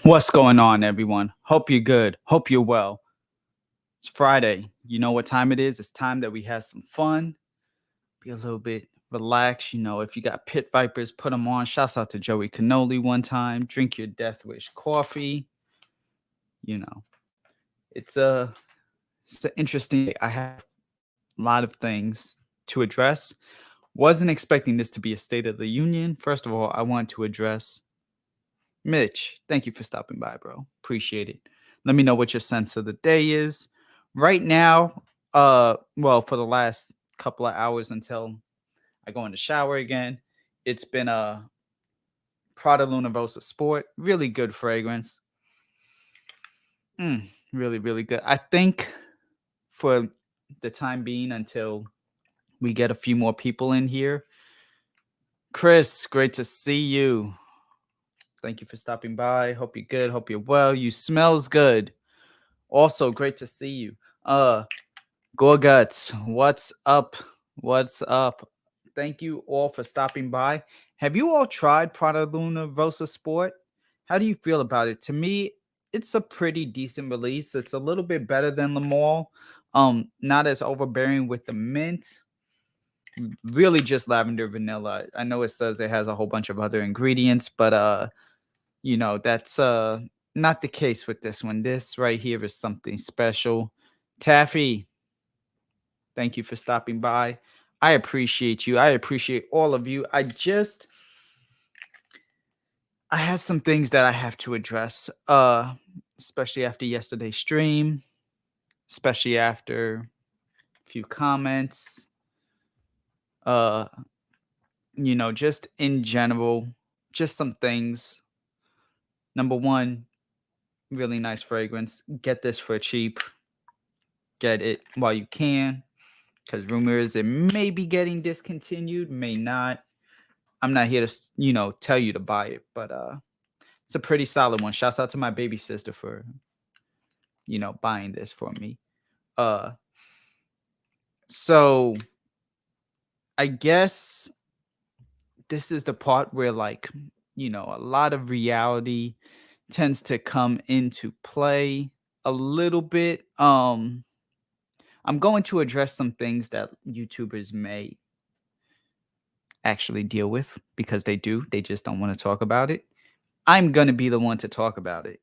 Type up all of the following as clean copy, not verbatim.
What's going on, everyone? Hope you're good. Hope you're well. It's Friday. You know what time it is? It's time that we have some fun, be a little bit relaxed. If you got pit vipers, put them on. Shouts out to Joey Cannoli one time. Drink your Death Wish coffee. You know, it's a it's an interesting. I have a lot of things to address. Wasn't expecting this to be a State of the Union. First of all, I want to address Mitch. Thank you for stopping by, bro. Appreciate it. Let me know what your sense of the day is. Right now, well, for the last couple of hours until I go in the shower again, it's been a Prada Luna Rossa Sport. Really good fragrance. Really, really good. I think for the time being until we get a few more people in here. Chris, great to see you. Thank you for stopping by. Hope you're good. Hope you're well. You smells good. Also, great to see you. Gorguts, what's up? What's up? Thank you all for stopping by. Have you all tried Prada Luna Rossa Sport? How do you feel about it? To me, it's a pretty decent release. It's a little bit better than Le Male. Not as overbearing with the mint. Really just lavender vanilla. I know it says it has a whole bunch of other ingredients, but that's not the case with this one. This right here is something special. Taffy, thank you for stopping by. I appreciate you. I appreciate all of you. I have some things that I have to address, especially after yesterday's stream, especially after a few comments. Just in general, just some things. Number one, really nice fragrance. Get this for cheap. Get it while you can, because rumors it may be getting discontinued, may not. I'm not here to tell you to buy it, but it's a pretty solid one. Shouts out to my baby sister for buying this for me. So I guess this is the part where a lot of reality tends to come into play a little bit. I'm going to address some things that YouTubers may actually deal with, because they just don't want to talk about it. I'm going to be the one to talk about it.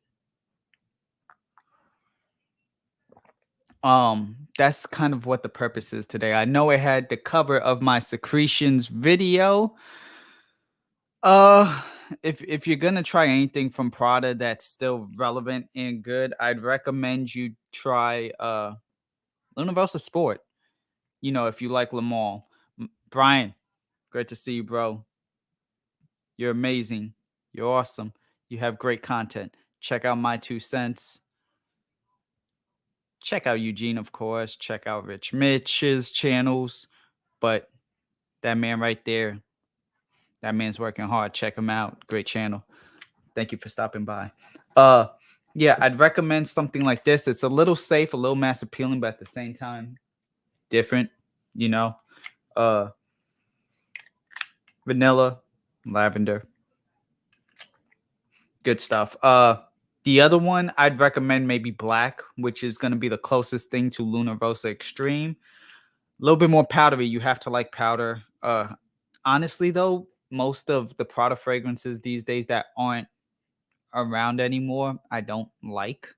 That's kind of what the purpose is today. I know it had the cover of my Secretions video. If you're gonna try anything from Prada that's still relevant and good, I'd recommend you try Luna Rossa Sport. If you like Le Male. Brian, great to see you, bro. You're amazing. You're awesome. You have great content. Check out my 2 cents. Check out Eugene, of course. Check out Rich Mitch's channels. But that man right there, that man's working hard. Check him out. Great channel. Thank you for stopping by. Yeah, I'd recommend something like this. It's a little safe, a little mass appealing, but at the same time, different, vanilla, lavender. Good stuff. The other one I'd recommend maybe black, which is going to be the closest thing to Luna Rossa Extreme. A little bit more powdery. You have to like powder. Honestly, though, most of the Prada fragrances these days that aren't around anymore, I don't like.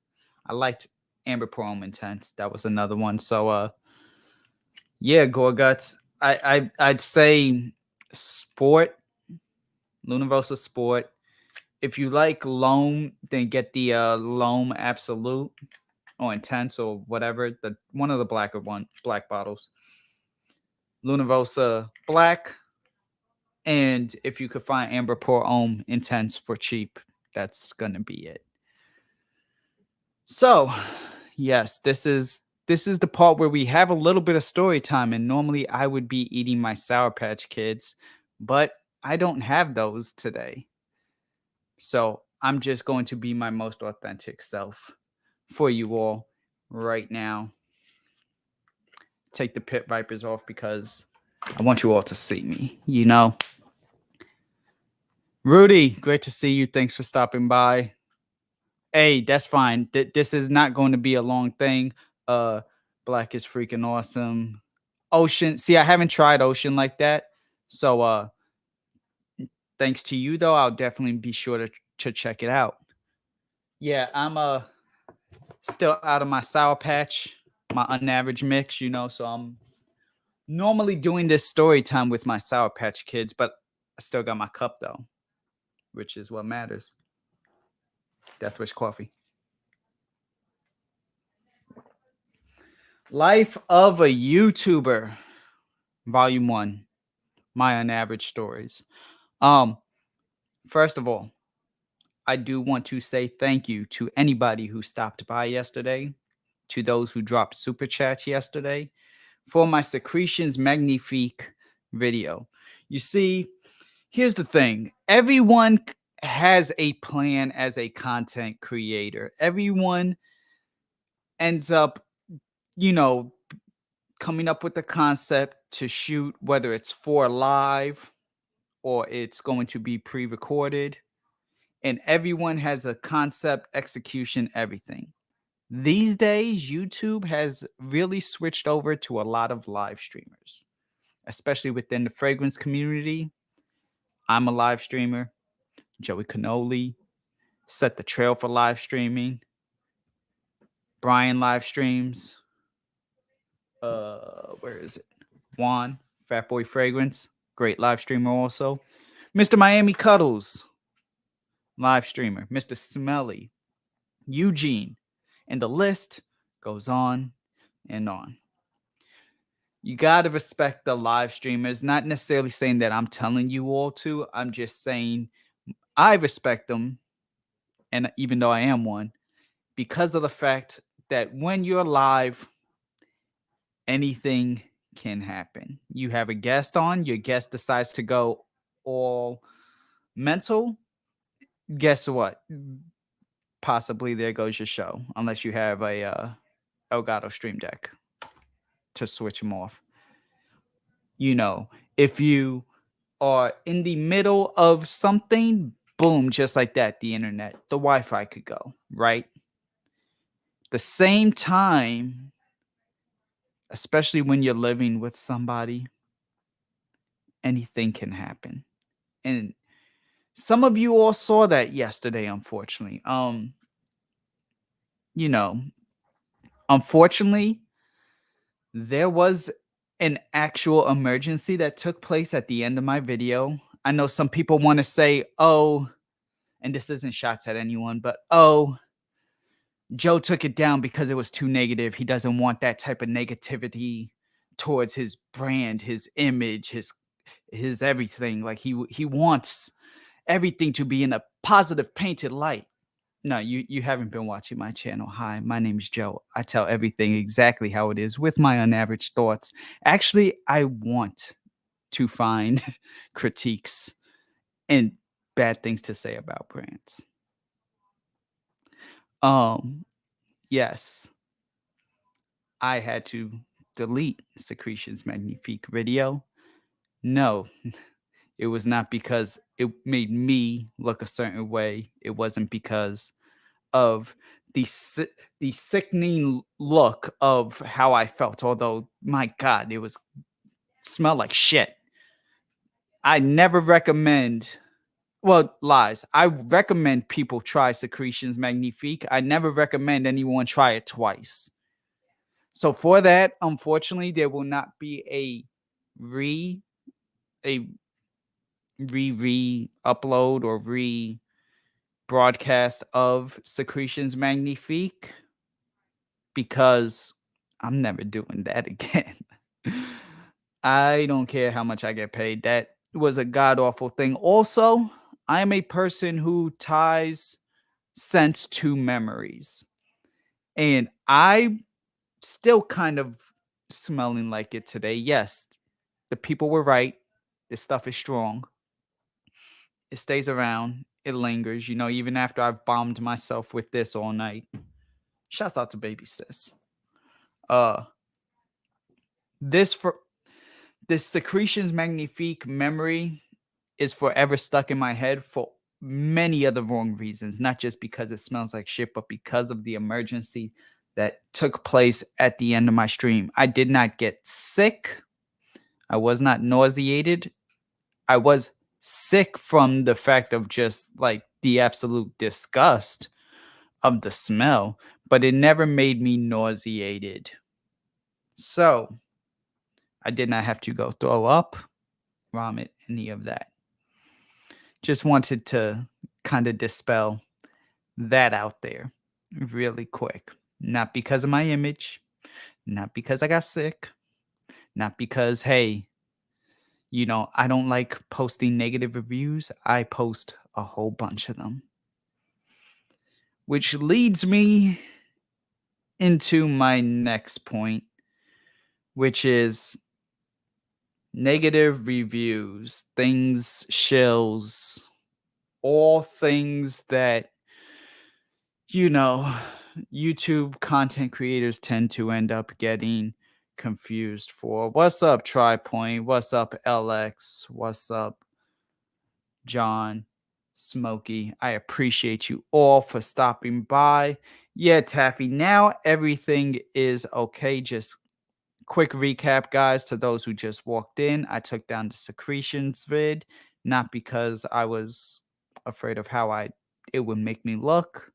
I liked Amber Pearl Intense. That was another one. So, yeah, Gorguts. I'd say Sport, Luna Rossa Sport. If you like Loam, then get the Loam Absolute or Intense or whatever. One of the black bottles. Luna Rossa Black. And if you could find Amber Pour Homme Intense for cheap, that's gonna be it. So, yes, this is the part where we have a little bit of story time, and normally I would be eating my Sour Patch Kids, but I don't have those today. So I'm just going to be my most authentic self for you all right now. Take the pit vipers off because I want you all to see me, Rudy, great to see you. Thanks for stopping by. Hey, that's fine. This is not going to be a long thing. Uh, Black is freaking awesome. Ocean. See, I haven't tried Ocean like that. So thanks to you though, I'll definitely be sure to check it out. Yeah, I'm still out of my Sour Patch, my unAVERAGE mix, so I'm normally doing this story time with my Sour Patch Kids, but I still got my cup though, which is what matters. Death Wish Coffee. Life of a YouTuber, Volume 1, my unAVERAGE stories. First of all, I do want to say thank you to anybody who stopped by yesterday, to those who dropped super chats yesterday, for my Secretions Magnifique video. You see, here's the thing. Everyone has a plan as a content creator. Everyone ends up, coming up with a concept to shoot, whether it's for live or it's going to be pre-recorded. And everyone has a concept, execution, everything. These days, YouTube has really switched over to a lot of live streamers, especially within the fragrance community. I'm a live streamer. Joey Cannoli set the trail for live streaming. Brian live streams. Where is it? Juan, Fat Boy Fragrance, great live streamer also. Mr. Miami Cuddles, live streamer. Mr. Smelly, Eugene, and the list goes on and on. You got to respect the live streamers, not necessarily saying that I'm telling you all to. I'm just saying I respect them, and even though I am one, because of the fact that when you're live, anything can happen. You have a guest on, your guest decides to go all mental. Guess what? Possibly there goes your show, unless you have a Elgato Stream Deck to switch them off. If you are in the middle of something, boom, just like that, the internet, the Wi-Fi could go, right? The same time, especially when you're living with somebody, anything can happen. And some of you all saw that yesterday, unfortunately. Unfortunately, there was an actual emergency that took place at the end of my video. I know some people want to say, oh, and this isn't shots at anyone, but oh, Joe took it down because it was too negative. He doesn't want that type of negativity towards his brand, his image, his everything. Like he wants everything to be in a positive painted light. No, you haven't been watching my channel. Hi, my name's Joe. I tell everything exactly how it is with my unAVERAGE thoughts. Actually, I want to find critiques and bad things to say about brands. Yes, I had to delete Secretions Magnifique video. No, it was not because it made me look a certain way. It wasn't because of the sickening look of how I felt. Although, my God, it was smelled like shit. I never recommend. Well, lies. I recommend people try Secretions Magnifique. I never recommend anyone try it twice. So for that, unfortunately, there will not be a upload or broadcast of Secretions Magnifique, because I'm never doing that again. I don't care how much I get paid. That was a god awful thing. Also, I am a person who ties sense to memories. And I still kind of smelling like it today. Yes, the people were right. This stuff is strong. It stays around. It lingers, even after I've bombed myself with this all night. Shouts out to baby sis. This Secretions Magnifique memory is forever stuck in my head many other wrong reasons, not just because it smells like shit, but because of the emergency that took place at the end of my stream. I did not get sick. I was not nauseated. I was sick from the fact of just like the absolute disgust of the smell, but it never made me nauseated. So I did not have to go throw up, vomit, any of that. Just wanted to kind of dispel that out there really quick. Not because of my image, not because I got sick, not because, hey, you know, I don't like posting negative reviews. I post a whole bunch of them. Which leads me into my next point, which is negative reviews, things, shills, all things that, you know, YouTube content creators tend to end up getting confused for. What's up, TriPoint? What's up, LX? What's up, John, Smokey? I appreciate you all for stopping by. Yeah, Taffy, now everything is okay. Just quick recap, guys, to those who just walked in. I took down the secretions vid, not because I was afraid of how it would make me look,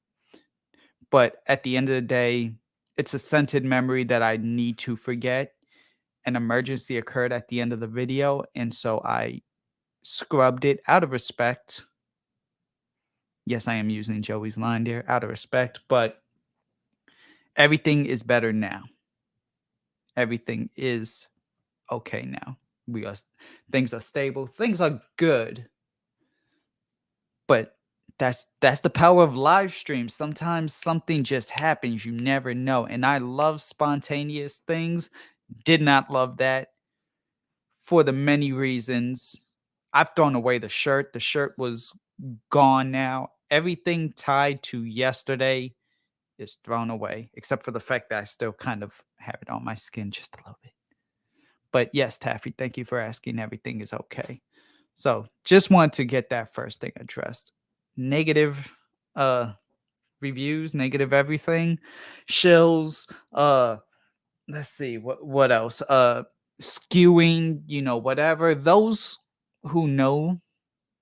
but at the end of the day, it's a scented memory that I need to forget. An emergency occurred at the end of the video, and so I scrubbed it out of respect. Yes, I am using Joey's line there, out of respect, but everything is better now. Everything is okay now. Things are stable, things are good. But that's the power of live streams. Sometimes something just happens, you never know. And I love spontaneous things. Did not love that for the many reasons. I've thrown away the shirt. The shirt was gone now. Everything tied to yesterday is thrown away, except for the fact that I still kind of have it on my skin just a little bit. But yes, Taffy, thank you for asking. Everything is okay. So just want to get that first thing addressed. Negative reviews, negative everything, shills, let's see, what else? Skewing, you know, whatever. Those who know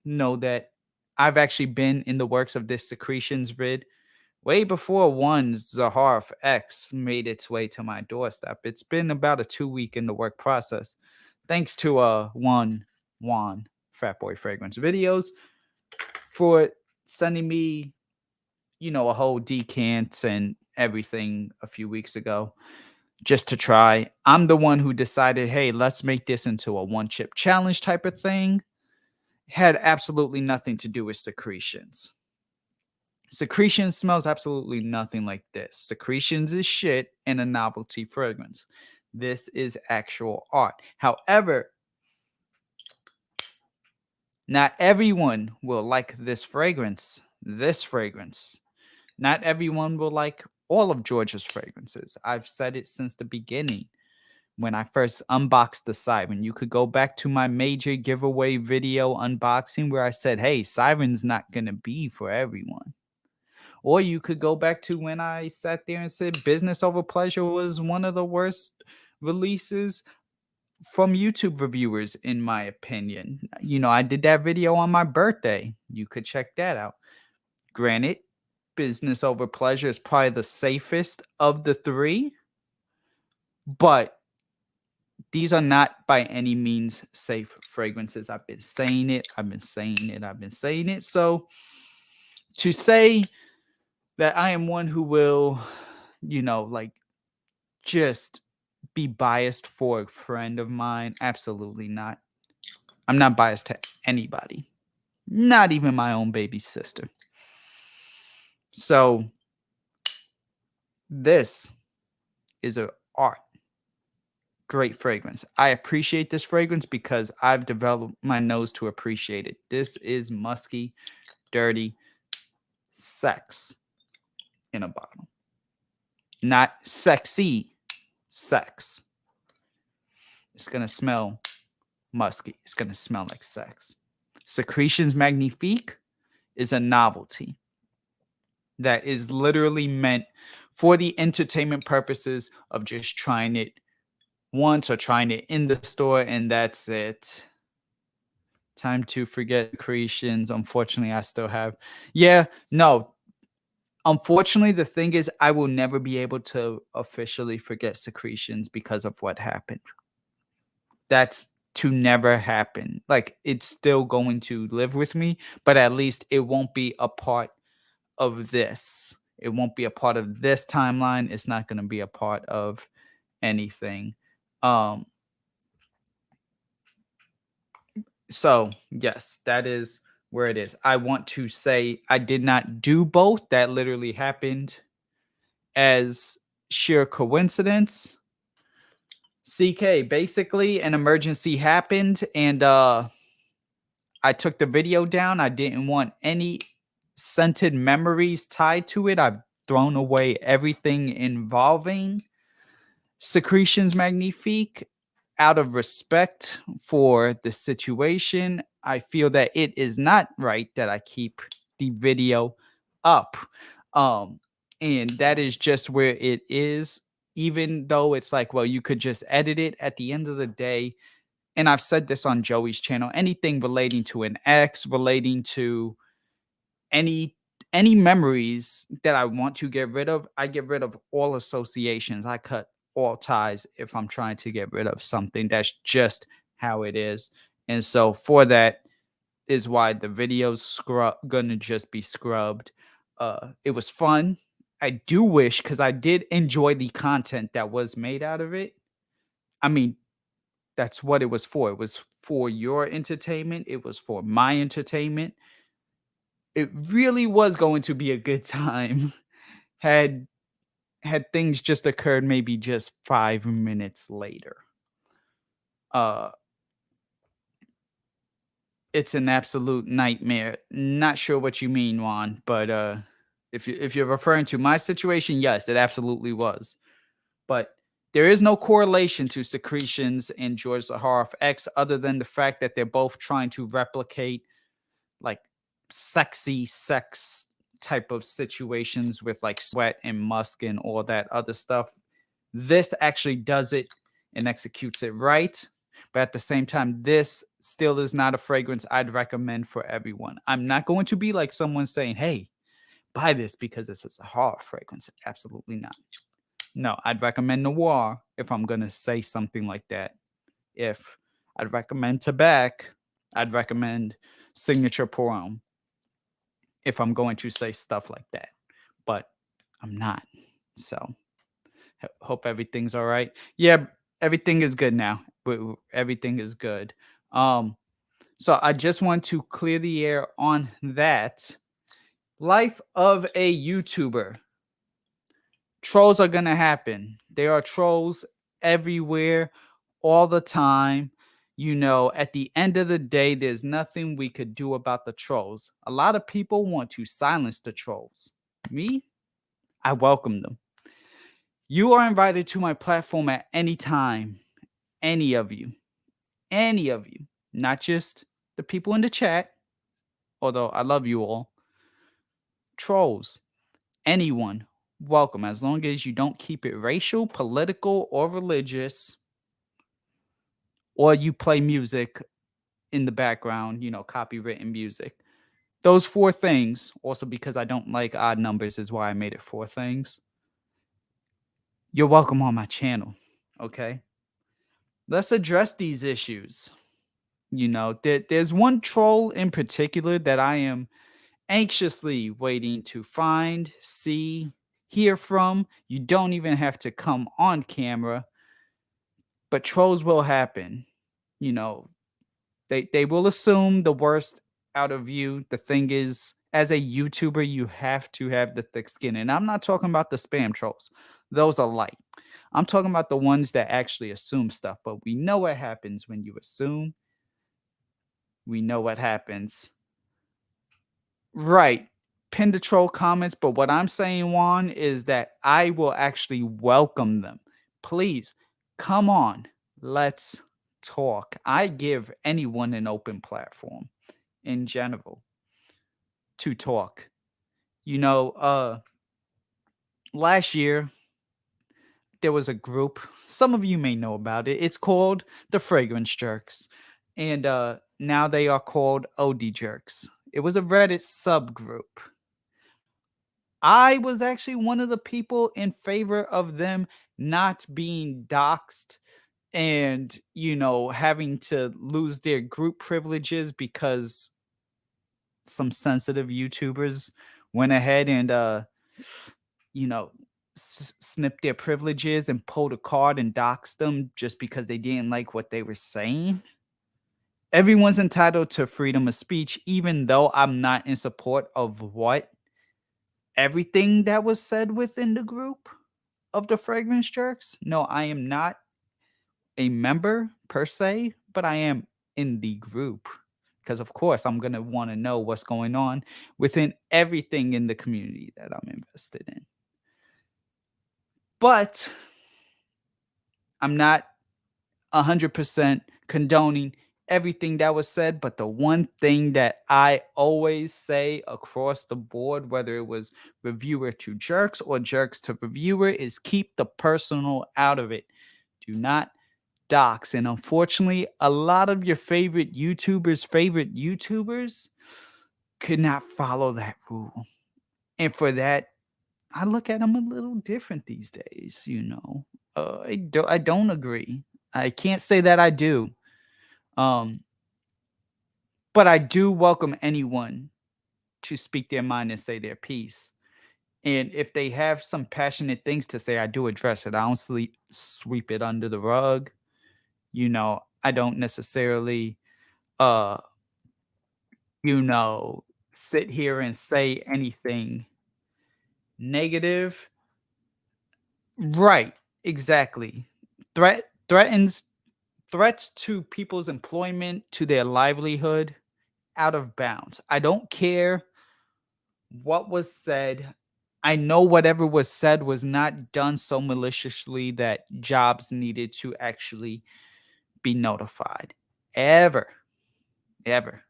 that I've actually been in the works of this secretions vid way before one ZAHAROFF X made its way to my doorstep. It's been about a 2-week in the work process. Thanks to one Juan Fatboy Fragrance videos for sending me, you know, a whole decant and everything a few weeks ago just to try. I'm the one who decided, hey, let's make this into a one-chip challenge type of thing. Had absolutely nothing to do with secretions. Secretions smells absolutely nothing like this. Secretions is shit and a novelty fragrance. This is actual art. However, not everyone will like this fragrance. Not everyone will like all of Georgia's fragrances. I've said it since the beginning when I first unboxed the Siren. You could go back to my major giveaway video unboxing where I said, hey, Siren's not going to be for everyone. Or you could go back to when I sat there and said Business Over Pleasure was one of the worst releases from YouTube reviewers, in my opinion. You know, I did that video on my birthday. You could check that out. Granted, Business Over Pleasure is probably the safest of the three, but these are not by any means safe fragrances. I've been saying it. So to say that I am one who will, you know, like just be biased for a friend of mine, absolutely not. I'm not biased to anybody, not even my own baby sister. So this is an art. Great fragrance. I appreciate this fragrance because I've developed my nose to appreciate it. This is musky, dirty sex in a bottle. Not sexy sex. It's going to smell musky. It's going to smell like sex. Secretions Magnifique is a novelty that is literally meant for the entertainment purposes of just trying it once or trying it in the store, and that's it. Time to forget creations. Unfortunately, I still have. Yeah, no. Unfortunately, the thing is, I will never be able to officially forget secretions because of what happened. That's to never happen. Like, it's still going to live with me, but at least it won't be a part of this. It won't be a part of this timeline. It's not going to be a part of anything. Um, so yes, that is where it is. I want to say I did not do both. That literally happened as sheer coincidence. CK, basically an emergency happened and I took the video down. I didn't want any scented memories tied to it. I've thrown away everything involving Secretions Magnifique out of respect for the situation. I feel that it is not right that I keep the video up. And that is just where it is, even though it's like, well, you could just edit it at the end of the day. And I've said this on Joey's channel, anything relating to an ex, relating to any memories that I want to get rid of, I get rid of all associations. I cut all ties if I'm trying to get rid of something. That's just how it is. And so for that is why the video's gonna just be scrubbed. It was fun. I do wish, because I did enjoy the content that was made out of it. I mean, that's what it was for. It was for your entertainment. It was for my entertainment. It really was going to be a good time had things just occurred maybe just 5 minutes later. Uh it's an absolute nightmare. Not sure what you mean, Juan, but if you're referring to my situation, yes, it absolutely was. But there is no correlation to Secretions and George Zaharoff X other than the fact that they're both trying to replicate like sexy sex type of situations with like sweat and musk and all that other stuff. This actually does it and executes it right. But at the same time, this still is not a fragrance I'd recommend for everyone. I'm not going to be like someone saying, hey, buy this because it's a Sahara fragrance. Absolutely not. No, I'd recommend Noir if I'm going to say something like that. If I'd recommend Tabac, I'd recommend Signature Pour if I'm going to say stuff like that. But I'm not. So hope everything's all right. Yeah, everything is good now. Everything is good. So I just want to clear the air on that. Life of a YouTuber. Trolls are gonna happen. There are trolls everywhere all the time. You know, at the end of the day, there's nothing we could do about the trolls. A lot of people want to silence the trolls. Me, I welcome them. You are invited to my platform at any time. Any of you. Any of you. Not just the people in the chat, although I love you all. Trolls. Anyone. Welcome. As long as you don't keep it racial, political, or religious, or you play music in the background, you know, copywritten music. Those 4 things, also because I don't like odd numbers, is why I made it 4 things. You're welcome on my channel, okay? Let's address these issues. You know, there's one troll in particular that I am anxiously waiting to find, see, hear from. You don't even have to come on camera, but trolls will happen. You know, they will assume the worst out of you. The thing is, as a YouTuber, you have to have the thick skin. And I'm not talking about the spam trolls. Those are light. I'm talking about the ones that actually assume stuff. But we know what happens when you assume. We know what happens. Right. Pin the troll comments. But what I'm saying, Juan, is that I will actually welcome them. Please, come on. Let's talk. I give anyone an open platform in general. to talk. You know, last year there was a group. Some of you may know about it. It's called the Fragrance Jerks, and now they are called OD Jerks. It was a Reddit subgroup. I was actually one of the people in favor of them not being doxxed and, having to lose their group privileges because some sensitive YouTubers went ahead and, you know, snipped their privileges and pulled a card and doxed them just because they didn't like what they were saying. Everyone's entitled to freedom of speech, even though I'm not in support of everything that was said within the group of the Fragrance Jerks. No, I am not a member per se, but I am in the group because, of course, I'm going to want to know what's going on within everything in the community that I'm invested in. But I'm not 100% condoning everything that was said, but the one thing that I always say across the board, whether it was reviewer to jerks or jerks to reviewer, is keep the personal out of it. Do not docs. And unfortunately, a lot of your favorite YouTubers could not follow that rule. And for that, I look at them a little different these days, I don't agree. I can't say that I do. But I do welcome anyone to speak their mind and say their piece. And if they have some passionate things to say, I do address it. I don't sweep it under the rug. I don't necessarily uh sit here and say anything negative. Right, exactly. Threats to people's employment, to their livelihood, out of bounds. I don't care what was said. I know whatever was said was not done so maliciously that jobs needed to actually be notified. Ever. Ever.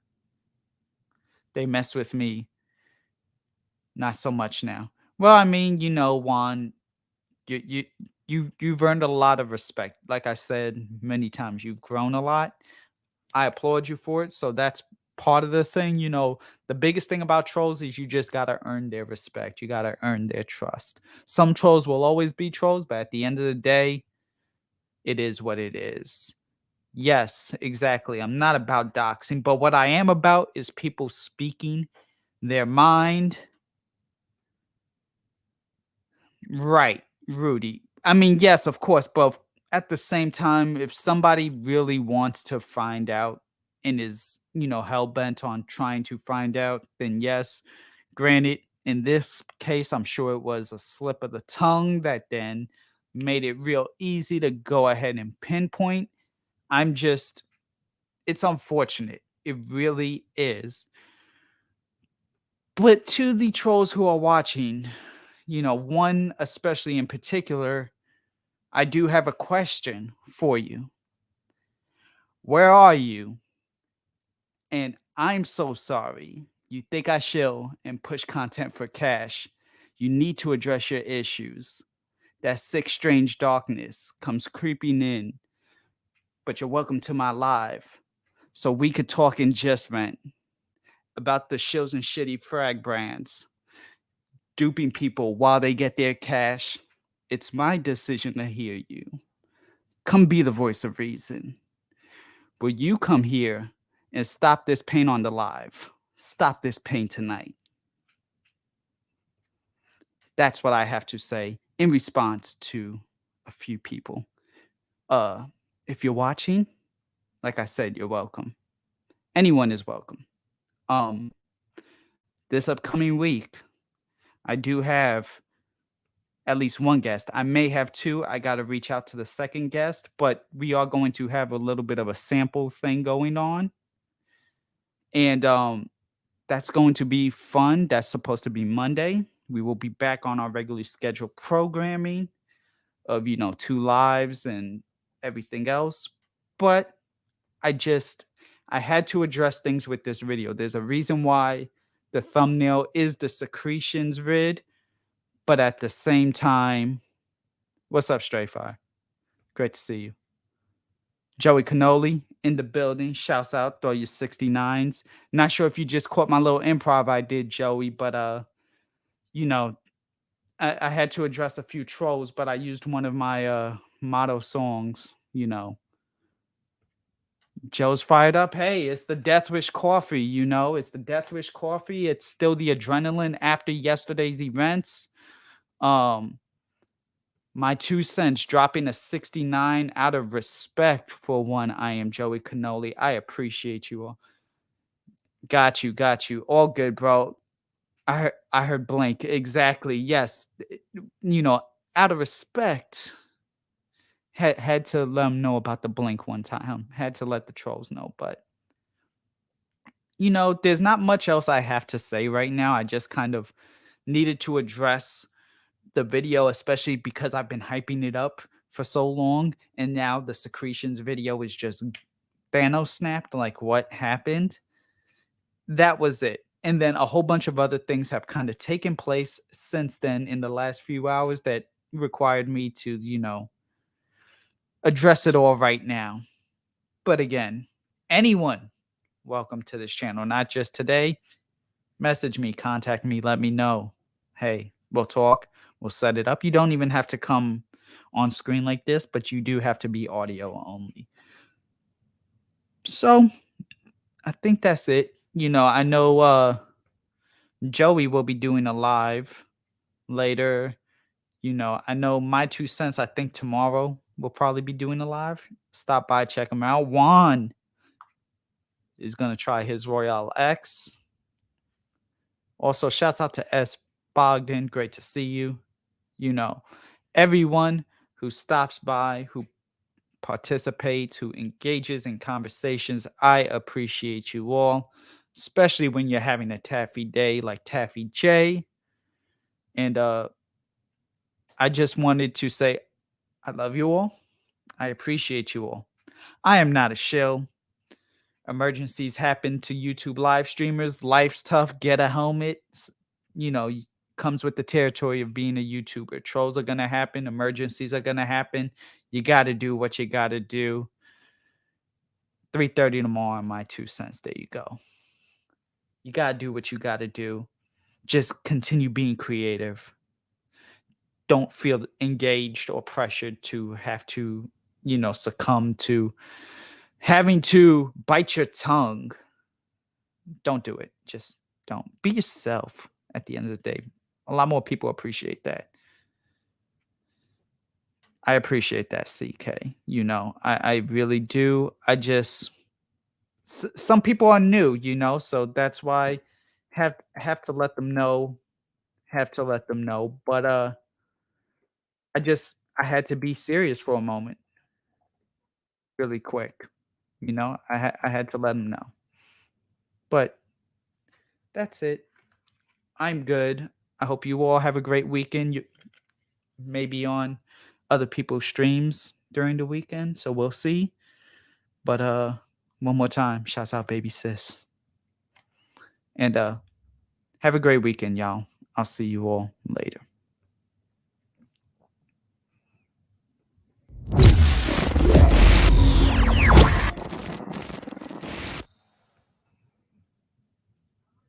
They mess with me. Not so much now. Well, I mean, Juan, you've earned a lot of respect. Like I said many times, you've grown a lot. I applaud you for it. So that's part of the thing. The biggest thing about trolls is you just gotta earn their respect. You gotta earn their trust. Some trolls will always be trolls, but at the end of the day, it is what it is. Yes, exactly. I'm not about doxing, but what I am about is people speaking their mind. Right, Rudy. I mean, yes, of course, but at the same time, if somebody really wants to find out and is, hell bent on trying to find out, then yes. Granted, in this case, I'm sure it was a slip of the tongue that then made it real easy to go ahead and pinpoint. It's unfortunate. It really is. But to the trolls who are watching, one especially in particular, I do have a question for you. Where are you? And I'm so sorry. You think I shill and push content for cash. You need to address your issues. That sick, strange darkness comes creeping in. But you're welcome to my live so we could talk and just vent about the shills and shitty frag brands duping people while they get their cash. It's my decision to hear you. Come be the voice of reason. Will you come here and stop this pain on the live? Stop this pain tonight. That's what I have to say in response to a few people. If you're watching, like I said, you're welcome. Anyone is welcome. This upcoming week, I do have at least one guest. I may have two. I got to reach out to the second guest, but we are going to have a little bit of a sample thing going on. And that's going to be fun. That's supposed to be Monday. We will be back on our regularly scheduled programming of, 2 lives and everything else. But I had to address things with this video. There's a reason why the thumbnail is the secretions vid, but at the same time, what's up, Stray Fire? Great to see you. Joey Cannoli in the building. Shouts out, throw your 69s. Not sure if you just caught my little improv I did, Joey, but you know, I had to address a few trolls, but I used one of my motto songs, Joe's fired up. Hey, it's the Death Wish coffee, it's the Death Wish coffee. It's still the adrenaline after yesterday's events. My 2 cents, dropping a 69 out of respect for one. I am Joey Cannoli. I appreciate you all. Got you. All good, bro. I heard blink. Exactly. Yes. Out of respect. Had to let them know about the blink one time. Had to let the trolls know, but there's not much else I have to say right now. I just kind of needed to address the video, especially because I've been hyping it up for so long, and now the secretions video is just Thanos snapped. Like, what happened? That was it. And then a whole bunch of other things have kind of taken place since then in the last few hours that required me to, address it all right now. But again, anyone, welcome to this channel. Not just today. Message me, contact me, let me know. Hey, we'll talk. We'll set it up. You don't even have to come on screen like this, but you do have to be audio only. So I think that's it. I know Joey will be doing a live later. I know my 2 cents, I think tomorrow we'll probably be doing a live. Stop by, check him out. Juan is going to try his Royale X. Also, shouts out to S. Bogdan. Great to see you. Everyone who stops by, who participates, who engages in conversations, I appreciate you all, especially when you're having a taffy day like Taffy J. And I just wanted to say I love you all. I appreciate you all. I am not a shill. Emergencies happen to YouTube live streamers. Life's tough. Get a helmet. Comes with the territory of being a YouTuber. Trolls are going to happen. Emergencies are going to happen. You got to do what you got to do. 3:30 tomorrow, my 2 cents. There you go. You got to do what you got to do. Just continue being creative. Don't feel engaged or pressured to have to, succumb to having to bite your tongue. Don't do it. Just don't. Be yourself at the end of the day. A lot more people appreciate that. I appreciate that, CK. I really do. Some people are new, so that's why have to let them know. But I had to be serious for a moment, really quick. I had to let them know. But that's it. I'm good. I hope you all have a great weekend. You maybe on other people's streams during the weekend, so we'll see. But one more time, shouts out baby sis. And have a great weekend, y'all. I'll see you all later.